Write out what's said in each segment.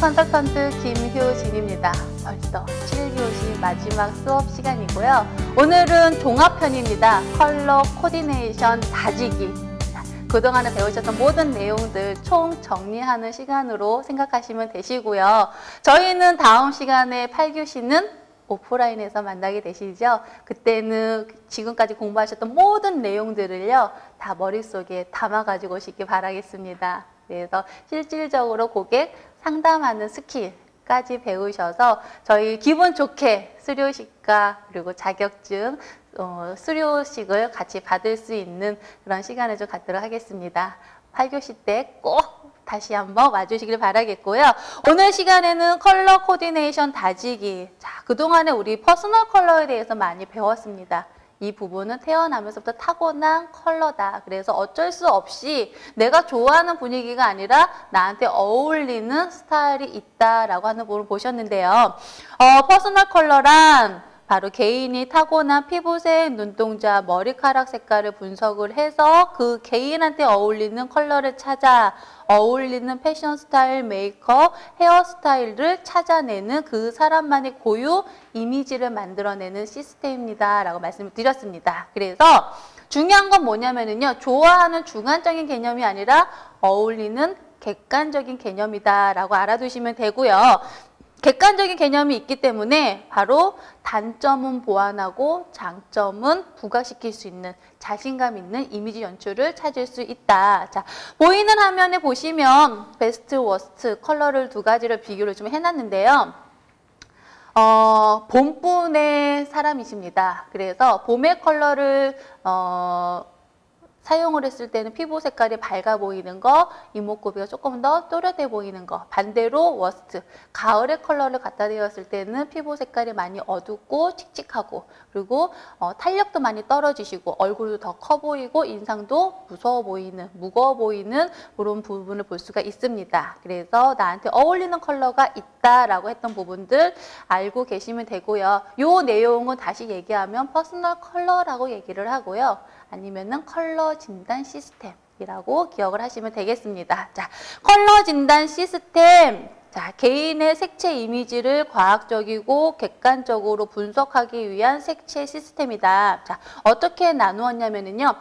컨설턴트 김효진입니다. 벌써 7교시 마지막 수업 시간이고요. 오늘은 종합편입니다. 컬러 코디네이션 다지기. 그동안에 배우셨던 모든 내용들 총 정리하는 시간으로 생각하시면 되시고요. 저희는 다음 시간에 8교시는 오프라인에서 만나게 되시죠. 그때는 지금까지 공부하셨던 모든 내용들을요, 다 머릿속에 담아가지고 오시기 바라겠습니다. 그래서 실질적으로 고객 상담하는 스킬까지 배우셔서 저희 기분 좋게 수료식과 그리고 자격증, 수료식을 같이 받을 수 있는 그런 시간을 좀 갖도록 하겠습니다. 8교시 때 꼭 다시 한번 와주시길 바라겠고요. 오늘 시간에는 컬러 코디네이션 다지기. 자, 그동안에 우리 퍼스널 컬러에 대해서 많이 배웠습니다. 이 부분은 태어나면서부터 타고난 컬러다. 그래서 어쩔 수 없이 내가 좋아하는 분위기가 아니라 나한테 어울리는 스타일이 있다라고 하는 부분을 보셨는데요. 퍼스널 컬러란 바로 개인이 타고난 피부색, 눈동자, 머리카락 색깔을 분석을 해서 그 개인한테 어울리는 컬러를 찾아 어울리는 패션 스타일, 메이크업, 헤어스타일을 찾아내는 그 사람만의 고유 이미지를 만들어내는 시스템입니다. 라고 말씀을 드렸습니다. 그래서 중요한 건 뭐냐면요. 좋아하는 주관적인 개념이 아니라 어울리는 객관적인 개념이다. 라고 알아두시면 되고요. 객관적인 개념이 있기 때문에 바로 단점은 보완하고 장점은 부각시킬 수 있는 자신감 있는 이미지 연출을 찾을 수 있다. 자, 보이는 화면에 보시면 베스트, 워스트 컬러를 두 가지를 비교를 좀 해놨는데요. 봄분의 사람이십니다. 그래서 봄의 컬러를 사용을 했을 때는 피부 색깔이 밝아 보이는 거, 이목구비가 조금 더 또렷해 보이는 거. 반대로 워스트, 가을의 컬러를 갖다 대었을 때는 피부 색깔이 많이 어둡고 칙칙하고 그리고 탄력도 많이 떨어지시고 얼굴도 더 커 보이고 인상도 무서워 보이는, 무거워 보이는 그런 부분을 볼 수가 있습니다. 그래서 나한테 어울리는 컬러가 있다라고 했던 부분들 알고 계시면 되고요. 요 내용은 다시 얘기하면 퍼스널 컬러라고 얘기를 하고요. 아니면은 컬러 진단 시스템이라고 기억을 하시면 되겠습니다. 자, 컬러 진단 시스템. 자, 개인의 색채 이미지를 과학적이고 객관적으로 분석하기 위한 색채 시스템이다. 자, 어떻게 나누었냐면요.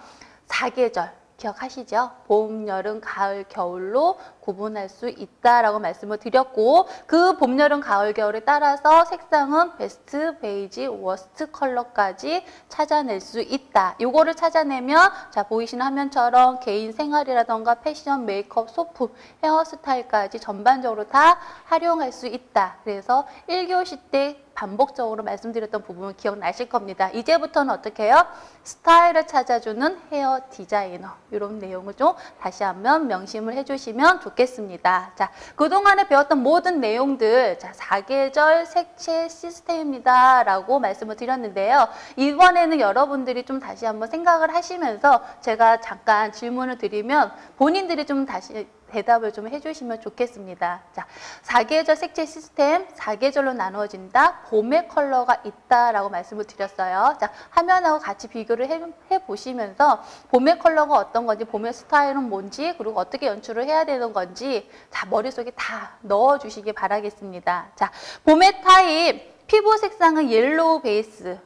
4계절. 기억하시죠? 봄, 여름, 가을, 겨울로 구분할 수 있다라고 말씀을 드렸고 그 봄, 여름, 가을, 겨울에 따라서 색상은 베스트, 베이지, 워스트 컬러까지 찾아낼 수 있다. 요거를 찾아내면 자 보이시는 화면처럼 개인 생활이라던가 패션, 메이크업, 소품, 헤어스타일까지 전반적으로 다 활용할 수 있다. 그래서 1교시 때 반복적으로 말씀드렸던 부분은 기억나실 겁니다. 이제부터는 어떻게 해요? 스타일을 찾아주는 헤어 디자이너. 이런 내용을 좀 다시 한번 명심을 해주시면 좋겠습니다. 자, 그동안에 배웠던 모든 내용들, 자, 4계절 색채 시스템입니다. 라고 말씀을 드렸는데요. 이번에는 여러분들이 좀 다시 한번 생각을 하시면서 제가 잠깐 질문을 드리면 본인들이 좀 다시 대답을 좀 해주시면 좋겠습니다. 자, 4계절 색채 시스템, 4계절로 나누어진다. 봄의 컬러가 있다라고 말씀을 드렸어요. 자, 화면하고 같이 비교를 해보시면서 봄의 컬러가 어떤 건지, 봄의 스타일은 뭔지, 그리고 어떻게 연출을 해야 되는 건지 자, 머릿속에 다 넣어주시기 바라겠습니다. 자, 봄의 타입, 피부 색상은 옐로우 베이스.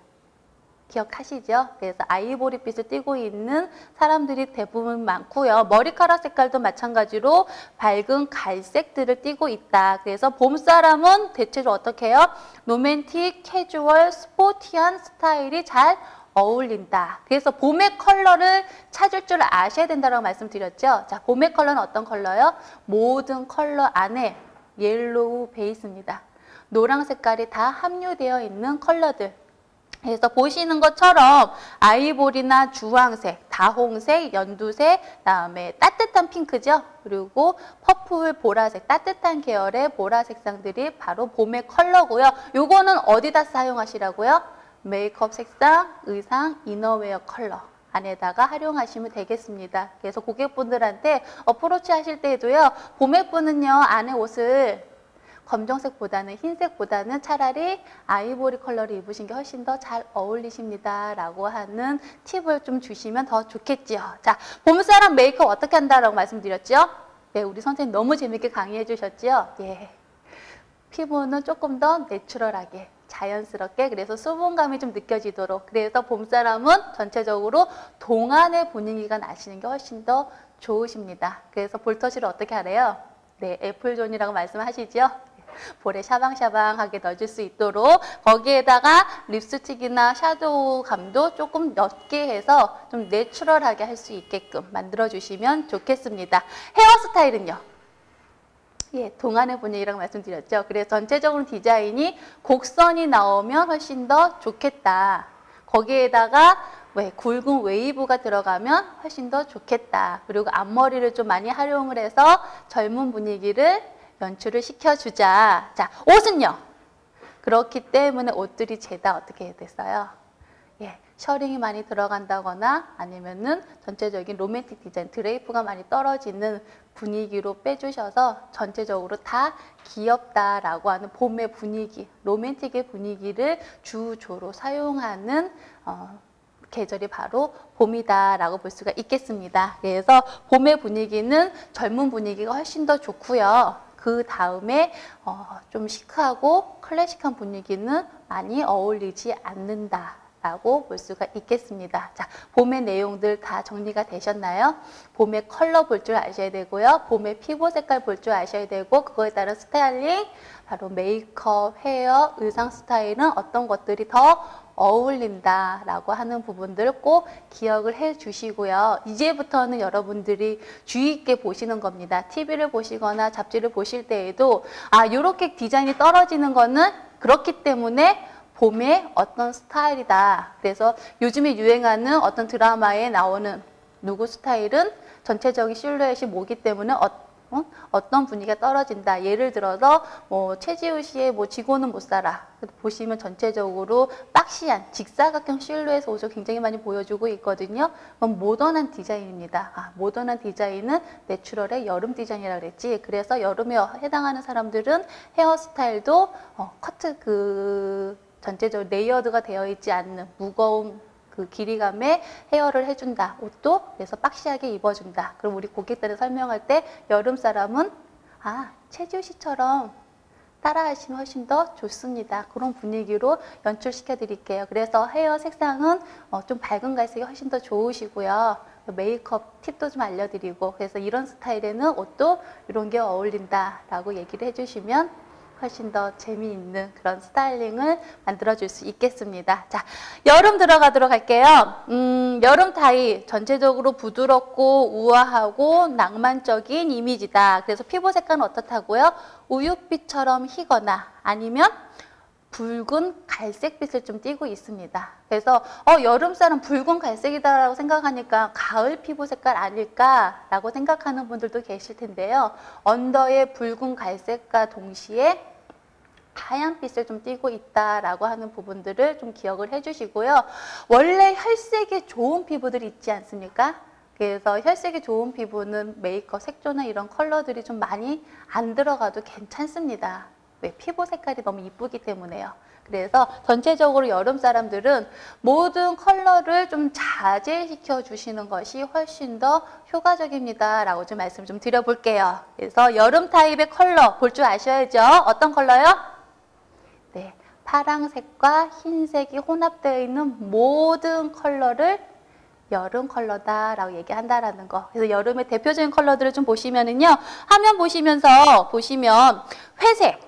기억하시죠? 그래서 아이보리빛을 띠고 있는 사람들이 대부분 많고요. 머리카락 색깔도 마찬가지로 밝은 갈색들을 띠고 있다. 그래서 봄 사람은 대체로 어떻게 해요? 로맨틱, 캐주얼, 스포티한 스타일이 잘 어울린다. 그래서 봄의 컬러를 찾을 줄 아셔야 된다고 말씀드렸죠? 자, 봄의 컬러는 어떤 컬러요? 모든 컬러 안에 옐로우 베이스입니다. 노랑 색깔이 다 함유되어 있는 컬러들. 그래서 보시는 것처럼 아이보리나 주황색, 다홍색, 연두색, 그다음에 따뜻한 핑크죠. 그리고 퍼플, 보라색, 따뜻한 계열의 보라 색상들이 바로 봄의 컬러고요. 요거는 어디다 사용하시라고요? 메이크업 색상, 의상, 이너웨어 컬러 안에다가 활용하시면 되겠습니다. 그래서 고객분들한테 어프로치 하실 때에도요. 봄에 분은요. 안에 옷을 검정색보다는 흰색보다는 차라리 아이보리 컬러를 입으신 게 훨씬 더 잘 어울리십니다. 라고 하는 팁을 좀 주시면 더 좋겠지요. 자, 봄사람 메이크업 어떻게 한다라고 말씀드렸죠? 네, 우리 선생님 너무 재밌게 강의해 주셨죠? 예. 피부는 조금 더 내추럴하게 자연스럽게 그래서 수분감이 좀 느껴지도록 그래서 봄사람은 전체적으로 동안의 분위기가 나시는 게 훨씬 더 좋으십니다. 그래서 볼터치를 어떻게 하래요? 네, 애플존이라고 말씀하시죠? 볼에 샤방샤방하게 넣어줄 수 있도록 거기에다가 립스틱이나 샤도우감도 조금 넣게 해서 좀 내추럴하게 할 수 있게끔 만들어주시면 좋겠습니다. 헤어스타일은요? 예, 동안의 분위기라고 말씀드렸죠. 그래서 전체적으로 디자인이 곡선이 나오면 훨씬 더 좋겠다. 거기에다가 굵은 웨이브가 들어가면 훨씬 더 좋겠다. 그리고 앞머리를 좀 많이 활용을 해서 젊은 분위기를 연출을 시켜주자. 자, 옷은요? 그렇기 때문에 옷들이 죄다 어떻게 됐어요? 예, 셔링이 많이 들어간다거나 아니면은 전체적인 로맨틱 디자인, 드레이프가 많이 떨어지는 분위기로 빼주셔서 전체적으로 다 귀엽다라고 하는 봄의 분위기, 로맨틱의 분위기를 주조로 사용하는 계절이 바로 봄이다라고 볼 수가 있겠습니다. 그래서 봄의 분위기는 젊은 분위기가 훨씬 더 좋고요. 그 다음에 좀 시크하고 클래식한 분위기는 많이 어울리지 않는다라고 볼 수가 있겠습니다. 자, 봄의 내용들 다 정리가 되셨나요? 봄의 컬러 볼 줄 아셔야 되고요. 봄의 피부 색깔 볼 줄 아셔야 되고 그거에 따른 스타일링, 바로 메이크업, 헤어, 의상 스타일은 어떤 것들이 더 어울린다라고 하는 부분들 꼭 기억을 해 주시고요. 이제부터는 여러분들이 주의 있게 보시는 겁니다. TV를 보시거나 잡지를 보실 때에도 이렇게 디자인이 떨어지는 거는 그렇기 때문에 봄의 어떤 스타일이다. 그래서 요즘에 유행하는 어떤 드라마에 나오는 누구 스타일은 전체적인 실루엣이 뭐기 때문에 어떤 분위기가 떨어진다. 예를 들어서 최지우 씨의 지고는 못 살아. 보시면 전체적으로 박시한 직사각형 실루엣 옷을 굉장히 많이 보여주고 있거든요. 그럼 모던한 디자인입니다. 모던한 디자인은 내추럴의 여름 디자인이라고 그랬지. 그래서 여름에 해당하는 사람들은 헤어스타일도 커트 전체적으로 레이어드가 되어 있지 않는 무거운 그 길이감의 헤어를 해준다. 옷도 그래서 박시하게 입어준다. 그럼 우리 고객들을 설명할 때 여름 사람은 최지우 씨처럼 따라하시면 훨씬 더 좋습니다. 그런 분위기로 연출시켜 드릴게요. 그래서 헤어 색상은 좀 밝은 갈색이 훨씬 더 좋으시고요. 메이크업 팁도 좀 알려드리고 그래서 이런 스타일에는 옷도 이런 게 어울린다라고 얘기를 해주시면 훨씬 더 재미있는 그런 스타일링을 만들어줄 수 있겠습니다. 자, 여름 들어가도록 할게요. 여름 타입 전체적으로 부드럽고 우아하고 낭만적인 이미지다. 그래서 피부 색깔은 어떻다고요? 우윳빛처럼 희거나 아니면 붉은 갈색빛을 좀 띠고 있습니다. 그래서 여름 사람 붉은 갈색이다라고 생각하니까 가을 피부 색깔 아닐까라고 생각하는 분들도 계실 텐데요. 언더의 붉은 갈색과 동시에 하얀빛을 좀 띠고 있다라고 하는 부분들을 좀 기억을 해주시고요. 원래 혈색이 좋은 피부들이 있지 않습니까? 그래서 혈색이 좋은 피부는 메이크업, 색조나 이런 컬러들이 좀 많이 안 들어가도 괜찮습니다. 왜? 피부 색깔이 너무 이쁘기 때문에요. 그래서 전체적으로 여름 사람들은 모든 컬러를 좀 자제시켜 주시는 것이 훨씬 더 효과적입니다. 라고 좀 말씀 좀 드려볼게요. 그래서 여름 타입의 컬러 볼 줄 아셔야죠. 어떤 컬러요? 네, 파랑색과 흰색이 혼합되어 있는 모든 컬러를 여름 컬러다라고 얘기한다라는 거. 그래서 여름의 대표적인 컬러들을 좀 보시면은요. 화면 보시면서 보시면 회색,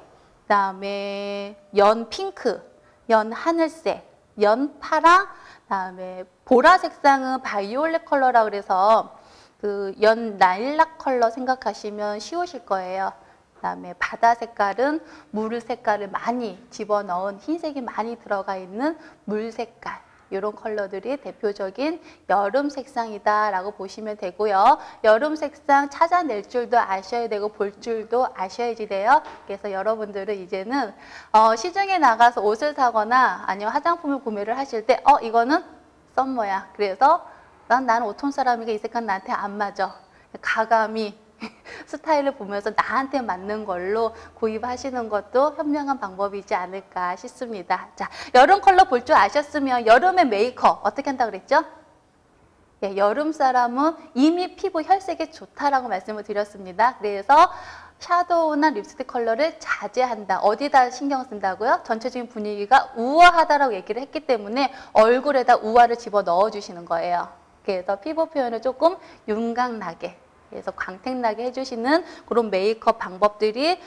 그다음에 연 핑크, 연 하늘색, 연 파랑, 그다음에 보라 색상은 바이올렛 컬러라고 그래서 그 연 라일락 컬러 생각하시면 쉬우실 거예요. 그다음에 바다 색깔은 물 색깔을 많이 집어넣은 흰색이 많이 들어가 있는 물 색깔. 이런 컬러들이 대표적인 여름 색상이다라고 보시면 되고요. 여름 색상 찾아낼 줄도 아셔야 되고 볼 줄도 아셔야지 돼요. 그래서 여러분들은 이제는 시중에 나가서 옷을 사거나 아니면 화장품을 구매를 하실 때 이거는 썸머야. 그래서 나는 오톤 사람이니까 이 색깔 나한테 안 맞아. 가감이 스타일을 보면서 나한테 맞는 걸로 구입하시는 것도 현명한 방법이지 않을까 싶습니다. 자, 여름 컬러 볼 줄 아셨으면 여름의 메이크업 어떻게 한다고 그랬죠? 예, 여름 사람은 이미 피부 혈색이 좋다라고 말씀을 드렸습니다. 그래서 샤도우나 립스틱 컬러를 자제한다. 어디다 신경 쓴다고요? 전체적인 분위기가 우아하다라고 얘기를 했기 때문에 얼굴에다 우아를 집어 넣어주시는 거예요. 그래서 피부 표현을 조금 윤곽나게, 그래서 광택나게 해주시는 그런 메이크업 방법들이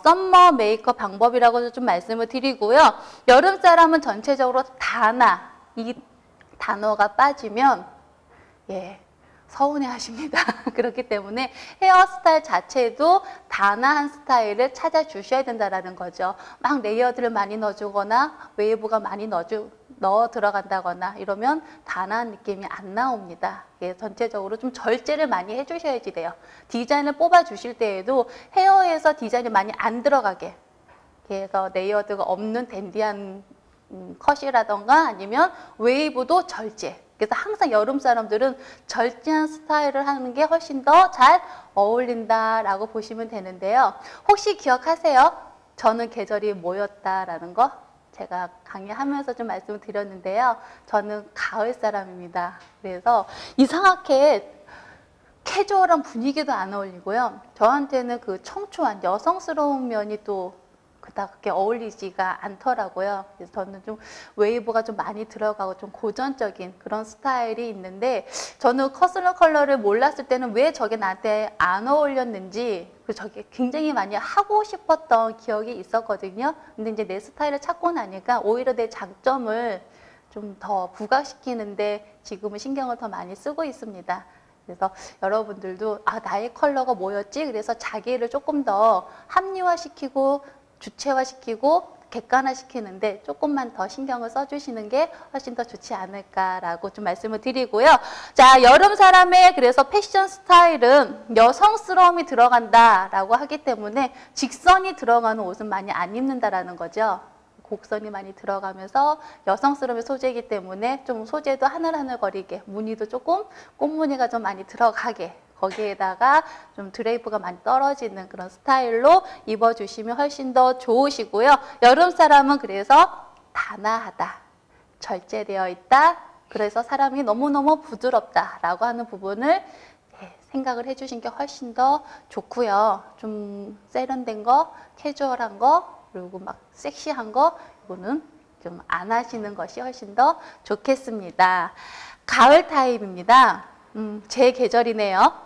썸머 메이크업 방법이라고 좀 말씀을 드리고요. 여름 사람은 전체적으로 다나, 이 단어가 빠지면 서운해 하십니다. 그렇기 때문에 헤어스타일 자체도 단아한 스타일을 찾아주셔야 된다는 거죠. 막 레이어드를 많이 넣어주거나 웨이브가 많이 넣어 들어간다거나 이러면 단아한 느낌이 안 나옵니다. 전체적으로 좀 절제를 많이 해주셔야지 돼요. 디자인을 뽑아주실 때에도 헤어에서 디자인이 많이 안 들어가게, 그래서 레이어드가 없는 댄디한 컷이라던가 아니면 웨이브도 절제. 그래서 항상 여름 사람들은 절제한 스타일을 하는 게 훨씬 더 잘 어울린다라고 보시면 되는데요. 혹시 기억하세요? 저는 계절이 뭐였다라는 거? 제가 강의하면서 좀 말씀을 드렸는데요. 저는 가을 사람입니다. 그래서 이상하게 캐주얼한 분위기도 안 어울리고요. 저한테는 그 청초한 여성스러운 면이 또 그렇게 어울리지가 않더라고요. 그래서 저는 좀 웨이브가 좀 많이 들어가고 좀 고전적인 그런 스타일이 있는데, 저는 커슬러 컬러를 몰랐을 때는 왜 저게 나한테 안 어울렸는지 저게 굉장히 많이 하고 싶었던 기억이 있었거든요. 근데 이제 내 스타일을 찾고 나니까 오히려 내 장점을 좀 더 부각시키는데 지금은 신경을 더 많이 쓰고 있습니다. 그래서 여러분들도 나의 컬러가 뭐였지? 그래서 자기를 조금 더 합리화시키고 주체화시키고 객관화시키는데 조금만 더 신경을 써주시는 게 훨씬 더 좋지 않을까라고 좀 말씀을 드리고요. 자, 여름 사람의 그래서 패션 스타일은 여성스러움이 들어간다라고 하기 때문에 직선이 들어가는 옷은 많이 안 입는다라는 거죠. 곡선이 많이 들어가면서 여성스러움의 소재이기 때문에 좀 소재도 하늘하늘거리게, 무늬도 조금 꽃무늬가 좀 많이 들어가게, 거기에다가 좀 드레이프가 많이 떨어지는 그런 스타일로 입어주시면 훨씬 더 좋으시고요. 여름 사람은 그래서 단아하다, 절제되어 있다, 그래서 사람이 너무너무 부드럽다라고 하는 부분을 생각을 해주신 게 훨씬 더 좋고요. 좀 세련된 거, 캐주얼한 거, 그리고 막 섹시한 거, 이거는 좀 안 하시는 것이 훨씬 더 좋겠습니다. 가을 타입입니다. 제 계절이네요.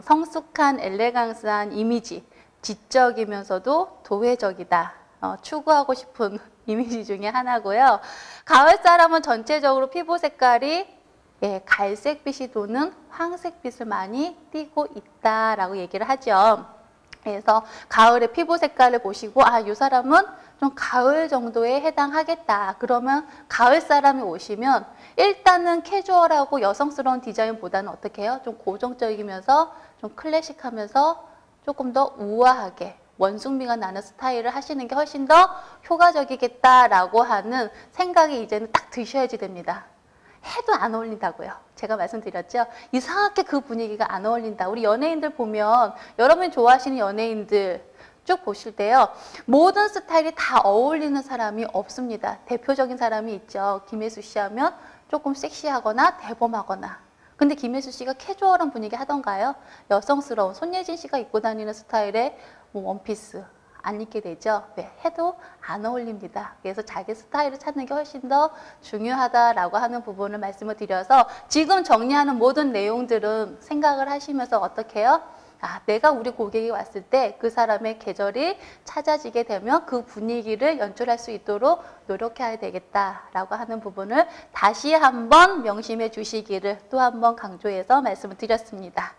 성숙한 엘레강스한 이미지, 지적이면서도 도회적이다. 추구하고 싶은 이미지 중에 하나고요. 가을 사람은 전체적으로 피부 색깔이 갈색빛이 도는 황색빛을 많이 띠고 있다라고 얘기를 하죠. 그래서 가을의 피부 색깔을 보시고 이 사람은 좀 가을 정도에 해당하겠다. 그러면 가을 사람이 오시면 일단은 캐주얼하고 여성스러운 디자인보다는 어떻게 해요? 좀 고정적이면서 좀 클래식하면서 조금 더 우아하게 원숭미가 나는 스타일을 하시는 게 훨씬 더 효과적이겠다라고 하는 생각이 이제는 딱 드셔야지 됩니다. 해도 안 어울린다고요. 제가 말씀드렸죠. 이상하게 그 분위기가 안 어울린다. 우리 연예인들 보면, 여러분이 좋아하시는 연예인들 쭉 보실 때요, 모든 스타일이 다 어울리는 사람이 없습니다. 대표적인 사람이 있죠. 김혜수 씨 하면 조금 섹시하거나 대범하거나. 근데 김혜수 씨가 캐주얼한 분위기 하던가요? 여성스러운 손예진 씨가 입고 다니는 스타일의 원피스 안 입게 되죠. 왜? 해도 안 어울립니다. 그래서 자기 스타일을 찾는 게 훨씬 더 중요하다라고 하는 부분을 말씀을 드려서, 지금 정리하는 모든 내용들은 생각을 하시면서 어떻게 해요? 내가 우리 고객이 왔을 때 그 사람의 계절이 찾아지게 되면 그 분위기를 연출할 수 있도록 노력해야 되겠다라고 하는 부분을 다시 한번 명심해 주시기를 또 한번 강조해서 말씀을 드렸습니다.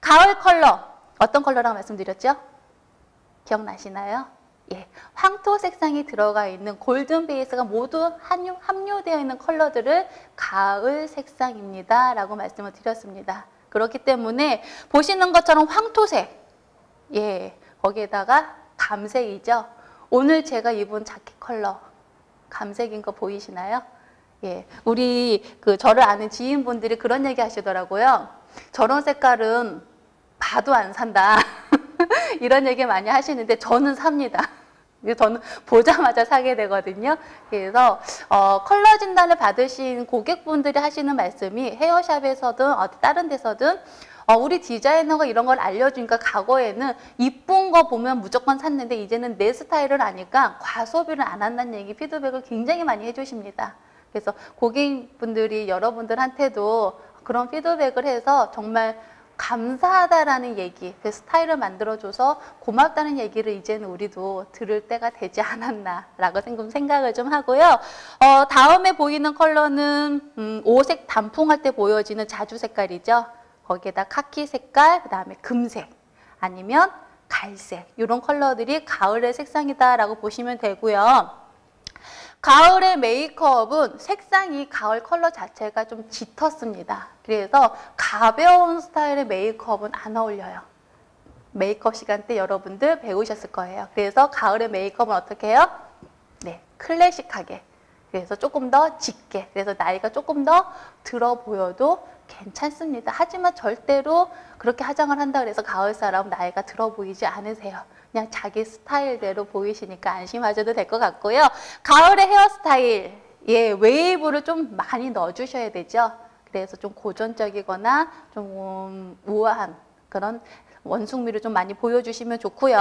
가을 컬러, 어떤 컬러라고 말씀드렸죠? 기억나시나요? 황토 색상이 들어가 있는 골든 베이스가 모두 함유되어 있는 컬러들을 가을 색상입니다 라고 말씀을 드렸습니다. 그렇기 때문에 보시는 것처럼 황토색, 거기에다가 감색이죠. 오늘 제가 입은 자켓 컬러 감색인 거 보이시나요? 우리 저를 아는 지인분들이 그런 얘기 하시더라고요. 저런 색깔은 봐도 안 산다. 이런 얘기 많이 하시는데 저는 삽니다. 저는 보자마자 사게 되거든요. 그래서 컬러 진단을 받으신 고객분들이 하시는 말씀이 헤어샵에서든 다른 데서든 우리 디자이너가 이런 걸 알려주니까 과거에는 이쁜 거 보면 무조건 샀는데 이제는 내 스타일을 아니까 과소비를 안 한다는 얘기 피드백을 굉장히 많이 해주십니다. 그래서 고객분들이 여러분들한테도 그런 피드백을 해서 정말 감사하다라는 얘기, 그 스타일을 만들어줘서 고맙다는 얘기를 이제는 우리도 들을 때가 되지 않았나라고 생각을 좀 하고요. 다음에 보이는 컬러는 오색 단풍할 때 보여지는 자주 색깔이죠. 거기에다 카키 색깔, 그 다음에 금색, 아니면 갈색 이런 컬러들이 가을의 색상이다라고 보시면 되고요. 가을의 메이크업은 색상이 가을 컬러 자체가 좀 짙었습니다. 그래서 가벼운 스타일의 메이크업은 안 어울려요. 메이크업 시간 때 여러분들 배우셨을 거예요. 그래서 가을의 메이크업은 어떻게 해요? 네, 클래식하게. 그래서 조금 더 짙게. 그래서 나이가 조금 더 들어 보여도 괜찮습니다. 하지만 절대로 그렇게 화장을 한다 그래서 가을 사람 나이가 들어 보이지 않으세요. 그냥 자기 스타일대로 보이시니까 안심하셔도 될 것 같고요. 가을의 헤어스타일, 웨이브를 좀 많이 넣어주셔야 되죠. 그래서 좀 고전적이거나 좀 우아한 그런 원숭미를 좀 많이 보여주시면 좋고요.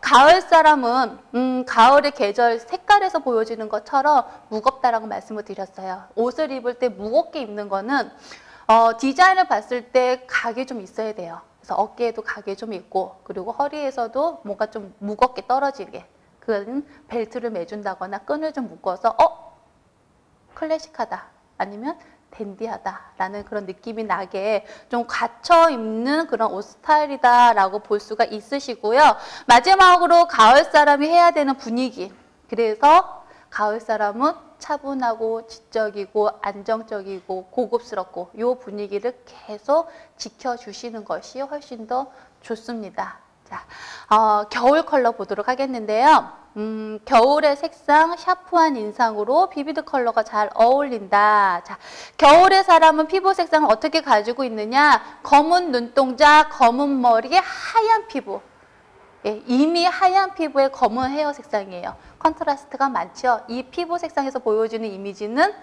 가을 사람은 가을의 계절 색깔에서 보여지는 것처럼 무겁다라고 말씀을 드렸어요. 옷을 입을 때 무겁게 입는 거는 디자인을 봤을 때 각이 좀 있어야 돼요. 그래서 어깨에도 각이 좀 있고 그리고 허리에서도 뭔가 좀 무겁게 떨어지게 그건 벨트를 매준다거나 끈을 좀 묶어서 클래식하다 아니면 댄디하다라는 그런 느낌이 나게 좀 갖춰 입는 그런 옷 스타일이다라고 볼 수가 있으시고요. 마지막으로 가을 사람이 해야 되는 분위기. 그래서 가을 사람은 차분하고 지적이고 안정적이고 고급스럽고 이 분위기를 계속 지켜주시는 것이 훨씬 더 좋습니다. 자, 겨울 컬러 보도록 하겠는데요. 겨울의 색상 샤프한 인상으로 비비드 컬러가 잘 어울린다. 자, 겨울의 사람은 피부 색상을 어떻게 가지고 있느냐? 검은 눈동자, 검은 머리에 하얀 피부. 이미 하얀 피부에 검은 헤어 색상이에요. 컨트라스트가 많죠. 이 피부 색상에서 보여주는 이미지는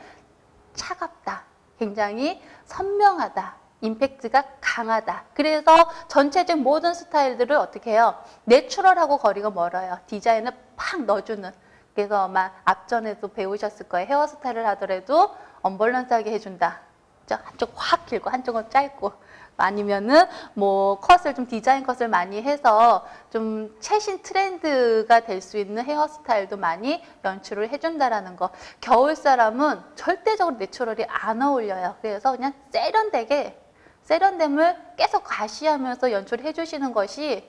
차갑다. 굉장히 선명하다. 임팩트가 강하다. 그래서 전체적인 모든 스타일들을 어떻게 해요? 내추럴하고 거리가 멀어요. 디자인을 팍 넣어주는. 그래서 아마 앞전에도 배우셨을 거예요. 헤어스타일을 하더라도 언밸런스하게 해준다. 한쪽 확 길고 한쪽은 짧고. 아니면은 뭐 컷을 좀 디자인 컷을 많이 해서 좀 최신 트렌드가 될 수 있는 헤어스타일도 많이 연출을 해준다라는 거. 겨울 사람은 절대적으로 내추럴이 안 어울려요. 그래서 그냥 세련됨을 계속 과시하면서 연출해 주시는 것이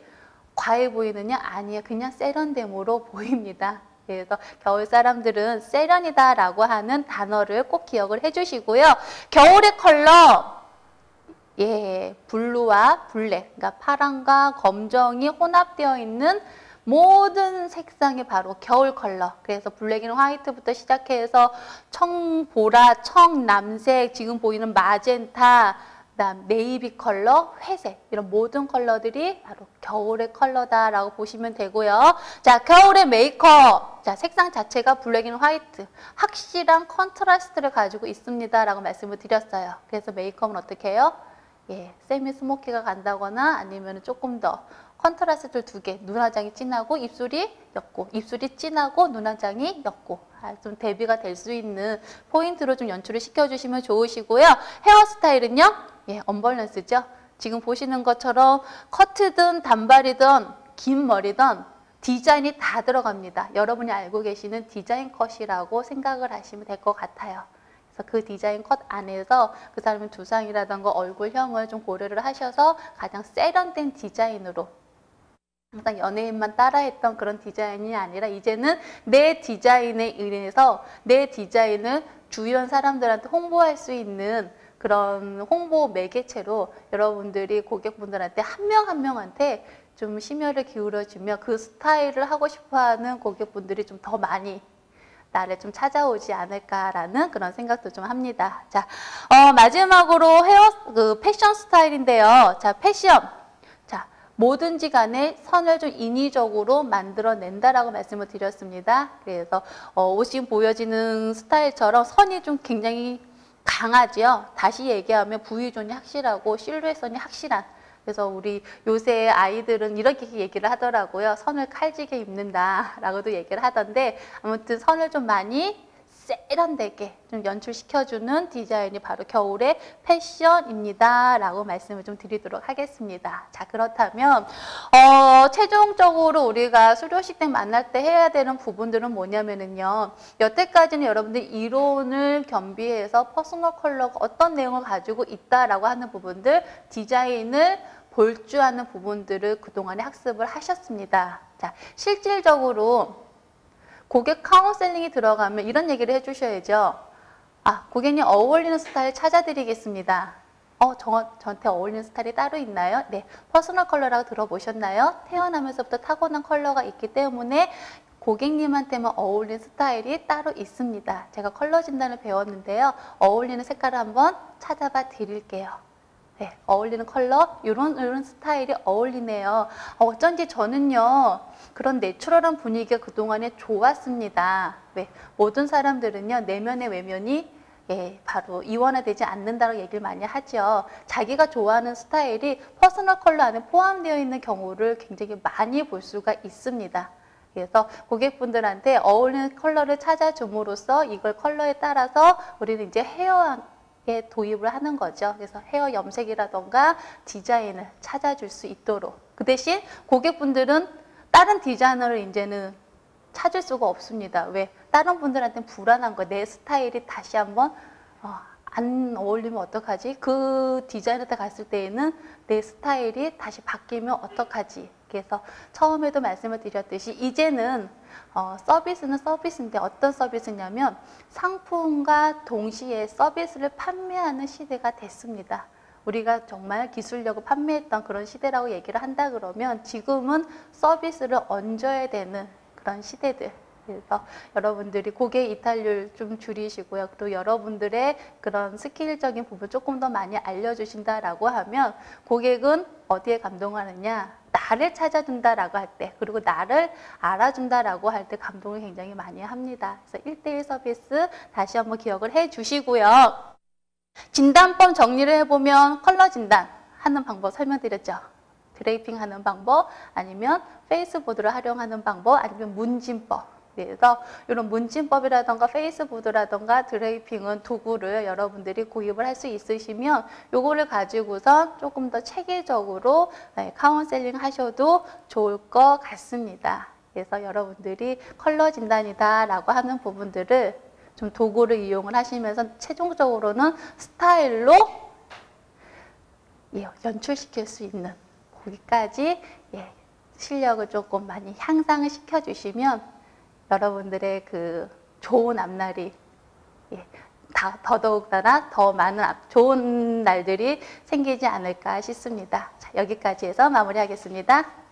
과해 보이느냐? 아니에요. 그냥 세련됨으로 보입니다. 그래서 겨울 사람들은 세련이다라고 하는 단어를 꼭 기억을 해주시고요. 겨울의 컬러, 블루와 블랙, 그러니까 파랑과 검정이 혼합되어 있는 모든 색상이 바로 겨울 컬러. 그래서 블랙 앤 화이트부터 시작해서 청보라, 청남색, 지금 보이는 마젠타, 그다음 네이비 컬러, 회색 이런 모든 컬러들이 바로 겨울의 컬러다라고 보시면 되고요. 자, 겨울의 메이크업. 자, 색상 자체가 블랙 앤 화이트. 확실한 컨트라스트를 가지고 있습니다라고 말씀을 드렸어요. 그래서 메이크업은 어떻게 해요? 세미 스모키가 간다거나 아니면 조금 더 컨트라스트를 두 개, 눈화장이 진하고 입술이 옅고, 입술이 진하고 눈화장이 옅고, 좀 대비가 될 수 있는 포인트로 좀 연출을 시켜주시면 좋으시고요. 헤어스타일은요, 언밸런스죠. 지금 보시는 것처럼 커트든 단발이든 긴 머리든 디자인이 다 들어갑니다. 여러분이 알고 계시는 디자인 컷이라고 생각을 하시면 될 것 같아요. 그래서 그 디자인 컷 안에서 그 사람의 두상이라든가 얼굴형을 좀 고려를 하셔서 가장 세련된 디자인으로 항상 연예인만 따라했던 그런 디자인이 아니라 이제는 내 디자인에 의해서 내 디자인을 주변 사람들한테 홍보할 수 있는 그런 홍보 매개체로 여러분들이 고객분들한테 한 명 한 명한테 좀 심혈을 기울여주며 그 스타일을 하고 싶어하는 고객분들이 좀 더 많이 나를 좀 찾아오지 않을까라는 그런 생각도 좀 합니다. 자, 마지막으로 패션 스타일인데요. 자, 패션. 자, 뭐든지 간에 선을 좀 인위적으로 만들어낸다라고 말씀을 드렸습니다. 그래서 옷이 보여지는 스타일처럼 선이 좀 굉장히 강하지요. 다시 얘기하면 V존이 확실하고 실루엣선이 확실한. 그래서 우리 요새 아이들은 이렇게 얘기를 하더라고요. 선을 칼지게 입는다라고도 얘기를 하던데 아무튼 선을 좀 많이 세련되게 좀 연출시켜주는 디자인이 바로 겨울의 패션입니다. 라고 말씀을 좀 드리도록 하겠습니다. 자, 그렇다면 최종적으로 우리가 수료식 때 만날 때 해야 되는 부분들은 뭐냐면은요. 여태까지는 여러분들 이론을 겸비해서 퍼스널 컬러가 어떤 내용을 가지고 있다라고 하는 부분들, 디자인을 볼주하는 부분들을 그동안에 학습을 하셨습니다. 자, 실질적으로 고객 카운셀링이 들어가면 이런 얘기를 해주셔야죠. 아, 고객님 어울리는 스타일 찾아드리겠습니다. 저한테 어울리는 스타일이 따로 있나요? 네, 퍼스널 컬러라고 들어보셨나요? 태어나면서부터 타고난 컬러가 있기 때문에 고객님한테만 어울리는 스타일이 따로 있습니다. 제가 컬러 진단을 배웠는데요. 어울리는 색깔을 한번 찾아봐 드릴게요. 네, 어울리는 컬러, 이런 스타일이 어울리네요. 어쩐지 저는요, 그런 내추럴한 분위기가 그동안에 좋았습니다. 네, 모든 사람들은요, 내면의 외면이 바로 이원화되지 않는다고 얘기를 많이 하죠. 자기가 좋아하는 스타일이 퍼스널 컬러 안에 포함되어 있는 경우를 굉장히 많이 볼 수가 있습니다. 그래서 고객분들한테 어울리는 컬러를 찾아줌으로써 이걸 컬러에 따라서 우리는 이제 헤어에 도입을 하는 거죠. 그래서 헤어 염색이라던가 디자인을 찾아줄 수 있도록. 그 대신 고객분들은 다른 디자이너를 이제는 찾을 수가 없습니다. 왜? 다른 분들한테는 불안한 거예요. 내 스타일이 다시 한번 안 어울리면 어떡하지? 그 디자이너한테 갔을 때에는 내 스타일이 다시 바뀌면 어떡하지? 그래서 처음에도 말씀을 드렸듯이 이제는 서비스는 서비스인데 어떤 서비스냐면 상품과 동시에 서비스를 판매하는 시대가 됐습니다. 우리가 정말 기술력을 판매했던 그런 시대라고 얘기를 한다 그러면 지금은 서비스를 얹어야 되는 그런 시대들. 그래서 여러분들이 고객 이탈률 좀 줄이시고요. 또 여러분들의 그런 스킬적인 부분 조금 더 많이 알려주신다라고 하면 고객은 어디에 감동하느냐? 나를 찾아준다라고 할 때, 그리고 나를 알아준다라고 할 때 감동을 굉장히 많이 합니다. 그래서 1:1 서비스 다시 한번 기억을 해 주시고요. 진단법 정리를 해보면 컬러 진단 하는 방법 설명드렸죠. 드레이핑 하는 방법, 아니면 페이스보드를 활용하는 방법, 아니면 문진법. 그래서 이런 문진법이라던가 페이스보드라던가 드레이핑은 도구를 여러분들이 구입을 할 수 있으시면 요거를 가지고서 조금 더 체계적으로 카운셀링 하셔도 좋을 것 같습니다. 그래서 여러분들이 컬러 진단이다 라고 하는 부분들을 좀 도구를 이용을 하시면서 최종적으로는 스타일로 연출시킬 수 있는 거기까지 실력을 조금 많이 향상을 시켜주시면 여러분들의 그 좋은 앞날이 더더욱다나 더 많은 좋은 날들이 생기지 않을까 싶습니다. 자, 여기까지 해서 마무리하겠습니다.